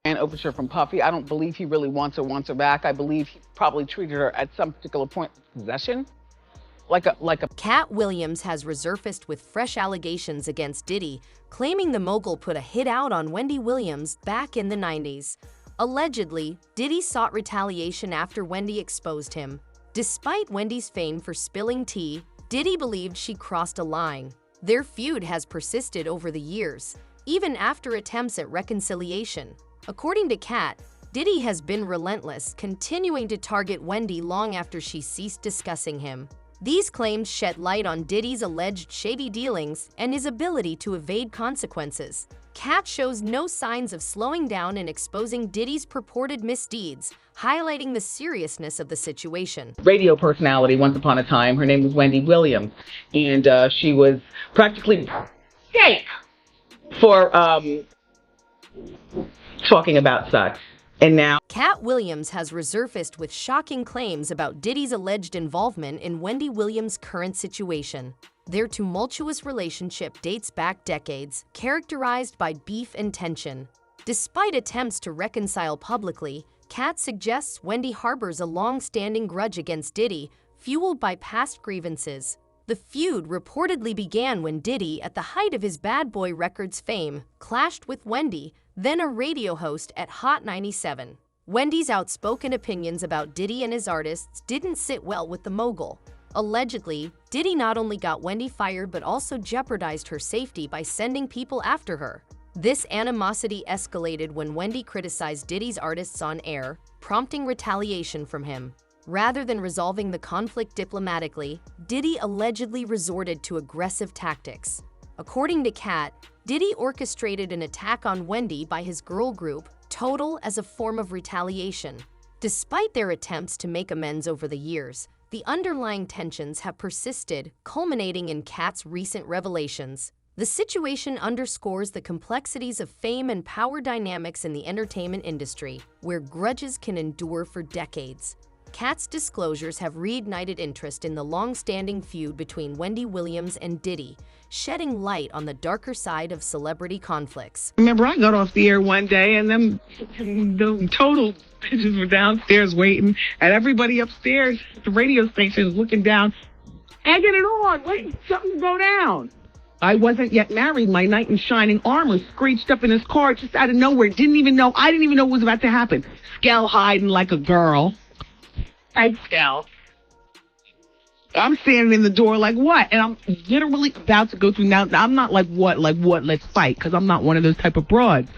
An overture from Puffy. I don't believe he really wants her back. I believe he probably treated her at some particular point of possession like a. Katt Williams has resurfaced with fresh allegations against Diddy, claiming the mogul put a hit out on Wendy Williams back in the 90s. Allegedly, Diddy sought retaliation after Wendy exposed him. Despite Wendy's fame for spilling tea, Diddy believed she crossed a line. Their feud has persisted over the years, even after attempts at reconciliation. According to Katt, Diddy has been relentless, continuing to target Wendy long after she ceased discussing him. These claims shed light on Diddy's alleged shady dealings and his ability to evade consequences. Katt shows no signs of slowing down in exposing Diddy's purported misdeeds, highlighting the seriousness of the situation. Radio personality once upon a time. Her name was Wendy Williams, and she was practically gay for talking about sex. And now Katt Williams has resurfaced with shocking claims about Diddy's alleged involvement in Wendy Williams' current situation. Their tumultuous relationship dates back decades, characterized by beef and tension. Despite attempts to reconcile publicly, Katt suggests Wendy harbors a long-standing grudge against Diddy, fueled by past grievances. The feud reportedly began when Diddy, at the height of his Bad Boy Records fame, clashed with Wendy, then a radio host at Hot 97. Wendy's outspoken opinions about Diddy and his artists didn't sit well with the mogul. Allegedly, Diddy not only got Wendy fired but also jeopardized her safety by sending people after her. This animosity escalated when Wendy criticized Diddy's artists on air, prompting retaliation from him. Rather than resolving the conflict diplomatically, Diddy allegedly resorted to aggressive tactics. According to Katt, Diddy orchestrated an attack on Wendy by his girl group, Total, as a form of retaliation. Despite their attempts to make amends over the years, the underlying tensions have persisted, culminating in Katt's recent revelations. The situation underscores the complexities of fame and power dynamics in the entertainment industry, where grudges can endure for decades. Katt's disclosures have reignited interest in the long-standing feud between Wendy Williams and Diddy, shedding light on the darker side of celebrity conflicts. Remember, I got off the air one day, and the Total bitches were downstairs waiting, and everybody upstairs at the radio station is looking down, egging it on, waiting for something to go down. I wasn't yet married. My knight in shining armor screeched up in his car just out of nowhere. I didn't even know what was about to happen. Skell hiding like a girl. Hi, Skell. I'm standing in the door like, what? And I'm literally about to go through. Now, I'm not like, what, let's fight, because I'm not one of those type of broads.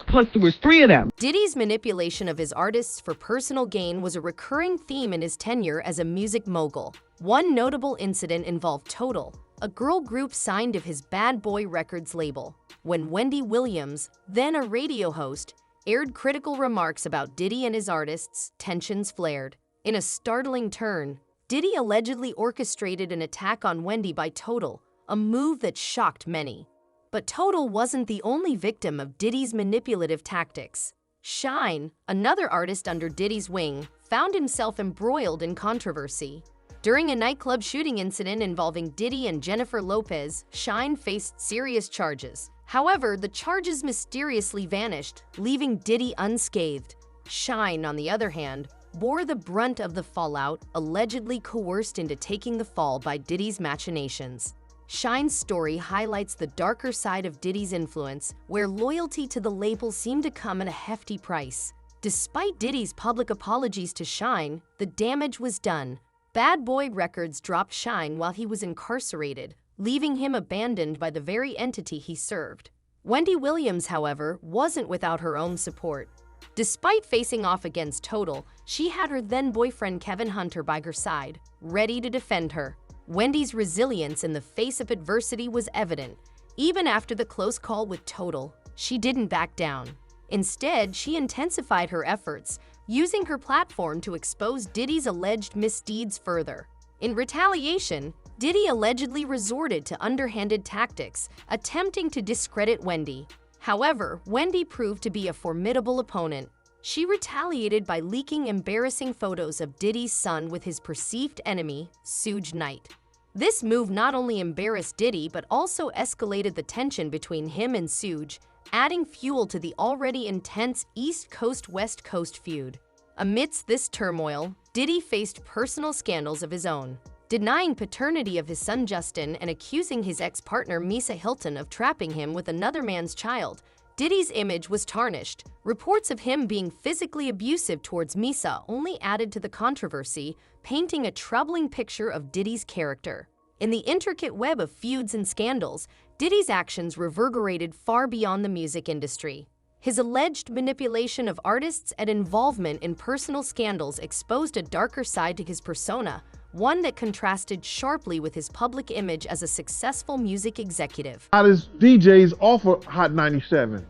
Plus, there was 3 of them. Diddy's manipulation of his artists for personal gain was a recurring theme in his tenure as a music mogul. One notable incident involved Total, a girl group signed to his Bad Boy Records label. When Wendy Williams, then a radio host, aired critical remarks about Diddy and his artists, tensions flared. In a startling turn, Diddy allegedly orchestrated an attack on Wendy by Total, a move that shocked many. But Total wasn't the only victim of Diddy's manipulative tactics. Shine, another artist under Diddy's wing, found himself embroiled in controversy. During a nightclub shooting incident involving Diddy and Jennifer Lopez, Shine faced serious charges. However, the charges mysteriously vanished, leaving Diddy unscathed. Shine, on the other hand, bore the brunt of the fallout, allegedly coerced into taking the fall by Diddy's machinations. Shine's story highlights the darker side of Diddy's influence, where loyalty to the label seemed to come at a hefty price. Despite Diddy's public apologies to Shine, the damage was done. Bad Boy Records dropped Shine while he was incarcerated, leaving him abandoned by the very entity he served. Wendy Williams, however, wasn't without her own support. Despite facing off against Total, she had her then-boyfriend Kevin Hunter by her side, ready to defend her. Wendy's resilience in the face of adversity was evident. Even after the close call with Total, she didn't back down. Instead, she intensified her efforts, using her platform to expose Diddy's alleged misdeeds further. In retaliation, Diddy allegedly resorted to underhanded tactics, attempting to discredit Wendy. However, Wendy proved to be a formidable opponent. She retaliated by leaking embarrassing photos of Diddy's son with his perceived enemy, Suge Knight. This move not only embarrassed Diddy but also escalated the tension between him and Suge, adding fuel to the already intense East Coast-West Coast feud. Amidst this turmoil, Diddy faced personal scandals of his own, denying paternity of his son Justin and accusing his ex-partner Misa Hilton of trapping him with another man's child. Diddy's image was tarnished. Reports of him being physically abusive towards Misa only added to the controversy, painting a troubling picture of Diddy's character. In the intricate web of feuds and scandals, Diddy's actions reverberated far beyond the music industry. His alleged manipulation of artists and involvement in personal scandals exposed a darker side to his persona, one that contrasted sharply with his public image as a successful music executive. Hottest DJs off of Hot 97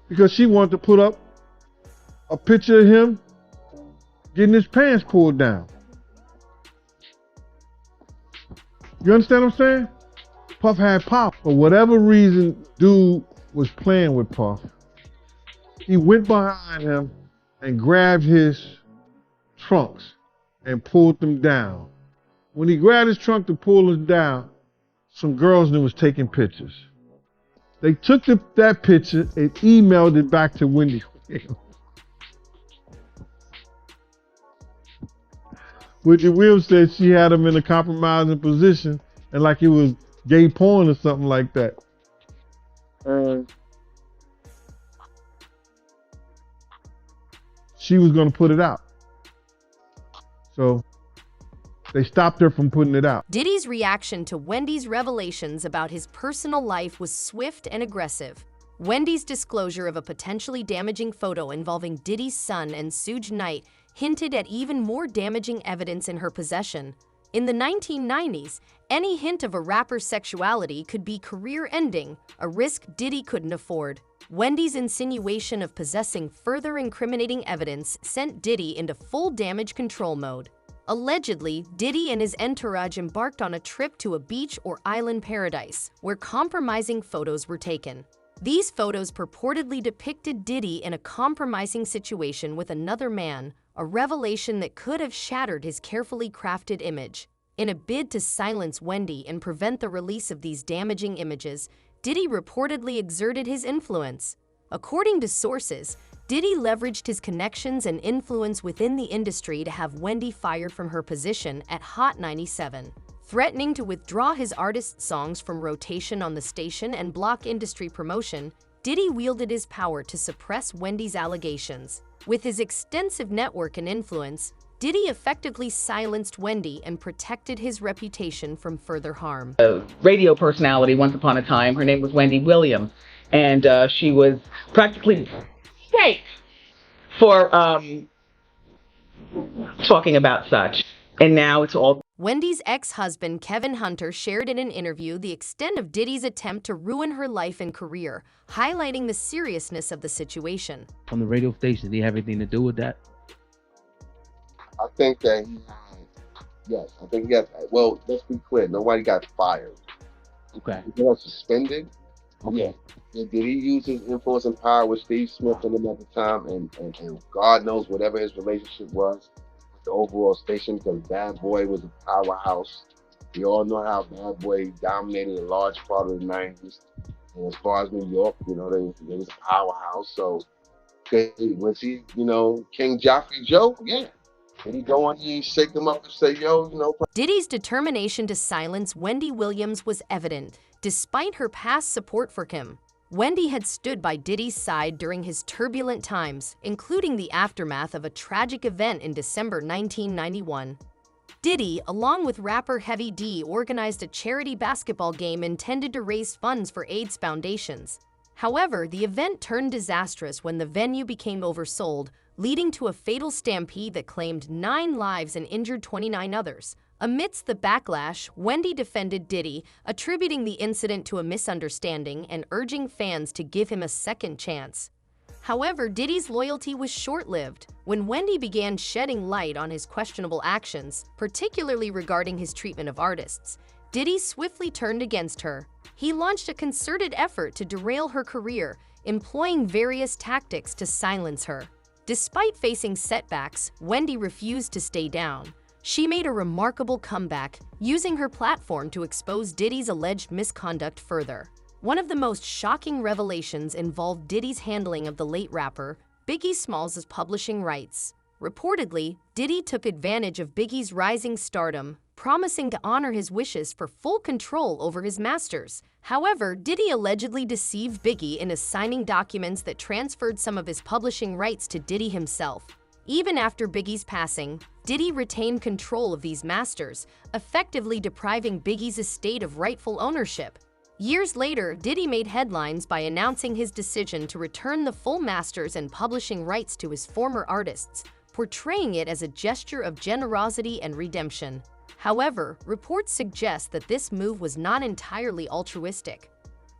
because she wanted to put up a picture of him getting his pants pulled down. You understand what I'm saying? Puff had Pop. For whatever reason, dude was playing with Puff. He went behind him and grabbed his trunks and pulled them down. When he grabbed his trunk to pull them down, some girls knew was taking pictures. They took that picture and emailed it back to Wendy Williams. Wendy Williams said she had him in a compromising position and like it was gay porn or something like that. She was going to put it out. So they stopped her from putting it out. Diddy's reaction to Wendy's revelations about his personal life was swift and aggressive. Wendy's disclosure of a potentially damaging photo involving Diddy's son and Suge Knight hinted at even more damaging evidence in her possession. In the 1990s, any hint of a rapper's sexuality could be career-ending, a risk Diddy couldn't afford. Wendy's insinuation of possessing further incriminating evidence sent Diddy into full damage control mode. Allegedly, Diddy and his entourage embarked on a trip to a beach or island paradise, where compromising photos were taken. These photos purportedly depicted Diddy in a compromising situation with another man, a revelation that could have shattered his carefully crafted image. In a bid to silence Wendy and prevent the release of these damaging images, Diddy reportedly exerted his influence. According to sources, Diddy leveraged his connections and influence within the industry to have Wendy fired from her position at Hot 97, threatening to withdraw his artist's songs from rotation on the station and block industry promotion. Diddy wielded his power to suppress Wendy's allegations. With his extensive network and influence, Diddy effectively silenced Wendy and protected his reputation from further harm. A radio personality once upon a time. Her name was Wendy Williams, and she was practically safe for talking about such. And now it's all. Wendy's ex-husband, Kevin Hunter, shared in an interview the extent of Diddy's attempt to ruin her life and career, highlighting the seriousness of the situation. On the radio station, did he have anything to do with that? I think that he had, yes, I think he had, well, let's be clear, nobody got fired. Okay. He got suspended. Okay. Yeah. Did he use his influence and power with Steve Smith and them at the time? And God knows whatever his relationship was, the overall station, because Bad Boy was a powerhouse. We all know how Bad Boy dominated a large part of the 90s. And as far as New York, you know, they was a powerhouse. So was he, you know, King Joffrey Joe? Yeah. Did he go on and shake them up and say, yo, you know? Diddy's determination to silence Wendy Williams was evident, despite her past support for him. Wendy had stood by Diddy's side during his turbulent times, including the aftermath of a tragic event in December 1991. Diddy, along with rapper Heavy D, organized a charity basketball game intended to raise funds for AIDS foundations. However, the event turned disastrous when the venue became oversold, leading to a fatal stampede that claimed 9 lives and injured 29 others. Amidst the backlash, Wendy defended Diddy, attributing the incident to a misunderstanding and urging fans to give him a second chance. However, Diddy's loyalty was short-lived. When Wendy began shedding light on his questionable actions, particularly regarding his treatment of artists, Diddy swiftly turned against her. He launched a concerted effort to derail her career, employing various tactics to silence her. Despite facing setbacks, Wendy refused to stay down. She made a remarkable comeback, using her platform to expose Diddy's alleged misconduct further. One of the most shocking revelations involved Diddy's handling of the late rapper, Biggie Smalls' publishing rights. Reportedly, Diddy took advantage of Biggie's rising stardom, promising to honor his wishes for full control over his masters. However, Diddy allegedly deceived Biggie in assigning documents that transferred some of his publishing rights to Diddy himself. Even after Biggie's passing, Diddy retained control of these masters, effectively depriving Biggie's estate of rightful ownership. Years later, Diddy made headlines by announcing his decision to return the full masters and publishing rights to his former artists, portraying it as a gesture of generosity and redemption. However, reports suggest that this move was not entirely altruistic.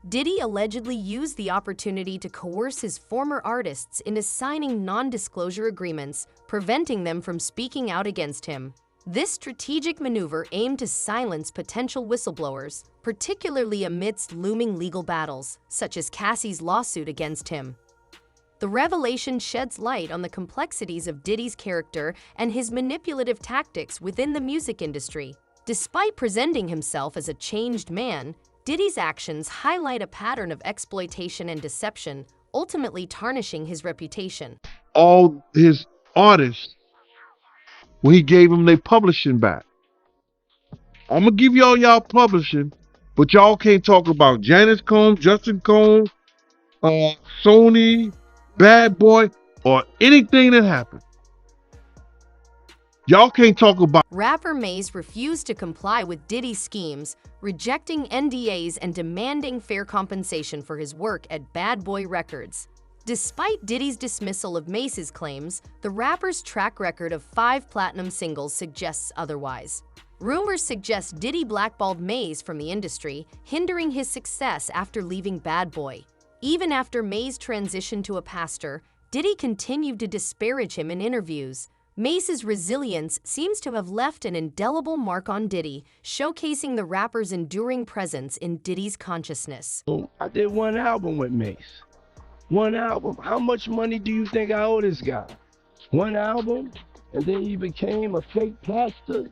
Diddy allegedly used the opportunity to coerce his former artists into signing non-disclosure agreements, preventing them from speaking out against him. This strategic maneuver aimed to silence potential whistleblowers, particularly amidst looming legal battles, such as Cassie's lawsuit against him. The revelation sheds light on the complexities of Diddy's character and his manipulative tactics within the music industry. Despite presenting himself as a changed man, Diddy's actions highlight a pattern of exploitation and deception, ultimately tarnishing his reputation. All his artists, when he gave them their publishing back. I'm gonna give y'all publishing, but y'all can't talk about Janice Combs, Justin Combs, Sony, Bad Boy, or anything that happened. Y'all can't talk about. Rapper Maze refused to comply with Diddy's schemes, rejecting NDAs and demanding fair compensation for his work at Bad Boy Records. Despite Diddy's dismissal of Maze's claims, the rapper's track record of 5 platinum singles suggests otherwise. Rumors suggest Diddy blackballed Maze from the industry, hindering his success after leaving Bad Boy. Even after Maze transitioned to a pastor, Diddy continued to disparage him in interviews. Maze's resilience seems to have left an indelible mark on Diddy, showcasing the rapper's enduring presence in Diddy's consciousness. I did one album with Maze. One album. How much money do you think I owe this guy? One album, and then he became a fake pastor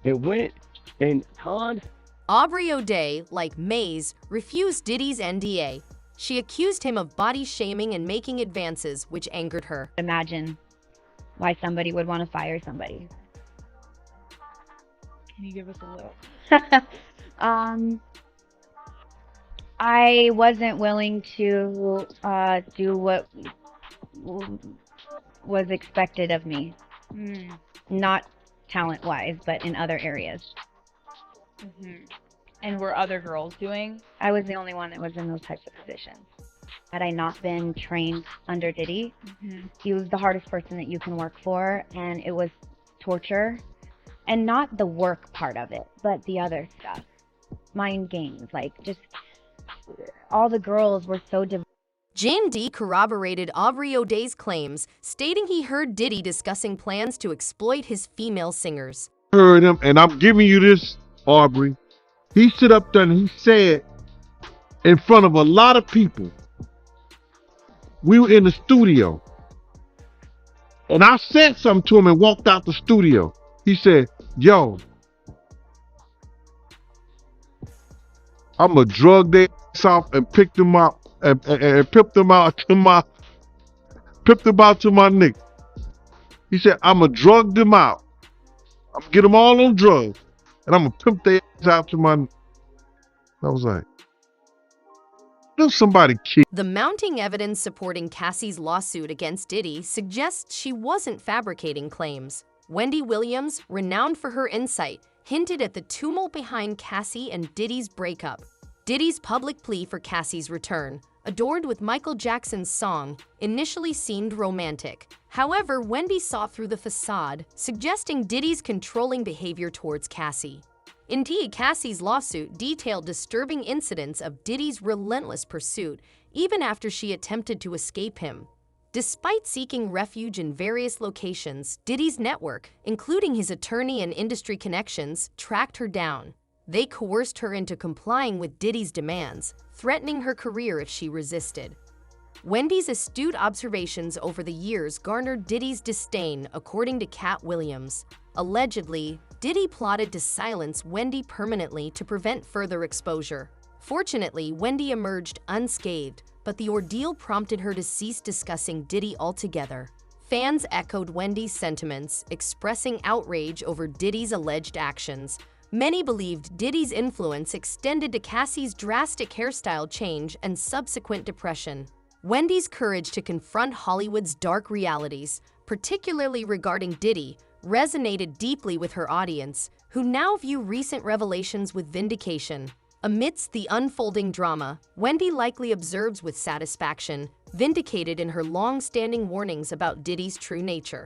and went and conned. Aubrey O'Day, like Maze, refused Diddy's NDA. She accused him of body shaming and making advances, which angered her. Imagine why somebody would want to fire somebody. Can you give us a little? I wasn't willing to do what was expected of me. Not talent-wise, but in other areas. And were other girls doing? I was the only one that was in those types of positions. Had I not been trained under Diddy, he was the hardest person that you can work for, and it was torture. And not the work part of it, but the other stuff. Mind games, like just all the girls were so diverse. Jane D corroborated Aubrey O'Day's claims, stating he heard Diddy discussing plans to exploit his female singers. Heard him, and I'm giving you this, Aubrey. He stood up there and he said, in front of a lot of people, we were in the studio, and I said something to him and walked out the studio. He said, yo, I'm gonna drug their ass off and pick them up and pip them out to my nigga. He said, I'm gonna drug them out. I'm gonna get them all on drugs, and I'm gonna pimp their ass out to my. I was like, there's somebody kid. The mounting evidence supporting Cassie's lawsuit against Diddy suggests she wasn't fabricating claims. Wendy Williams, renowned for her insight, hinted at the tumult behind Cassie and Diddy's breakup. Diddy's public plea for Cassie's return, adored with Michael Jackson's song, initially seemed romantic. However, Wendy saw through the facade, suggesting Diddy's controlling behavior towards Cassie. Indeed, Cassie's lawsuit detailed disturbing incidents of Diddy's relentless pursuit, even after she attempted to escape him. Despite seeking refuge in various locations, Diddy's network, including his attorney and industry connections, tracked her down. They coerced her into complying with Diddy's demands, threatening her career if she resisted. Wendy's astute observations over the years garnered Diddy's disdain, according to Katt Williams. Allegedly, Diddy plotted to silence Wendy permanently to prevent further exposure. Fortunately, Wendy emerged unscathed, but the ordeal prompted her to cease discussing Diddy altogether. Fans echoed Wendy's sentiments, expressing outrage over Diddy's alleged actions. Many believed Diddy's influence extended to Cassie's drastic hairstyle change and subsequent depression. Wendy's courage to confront Hollywood's dark realities, particularly regarding Diddy, resonated deeply with her audience, who now view recent revelations with vindication. Amidst the unfolding drama, Wendy likely observes with satisfaction, vindicated in her long-standing warnings about Diddy's true nature.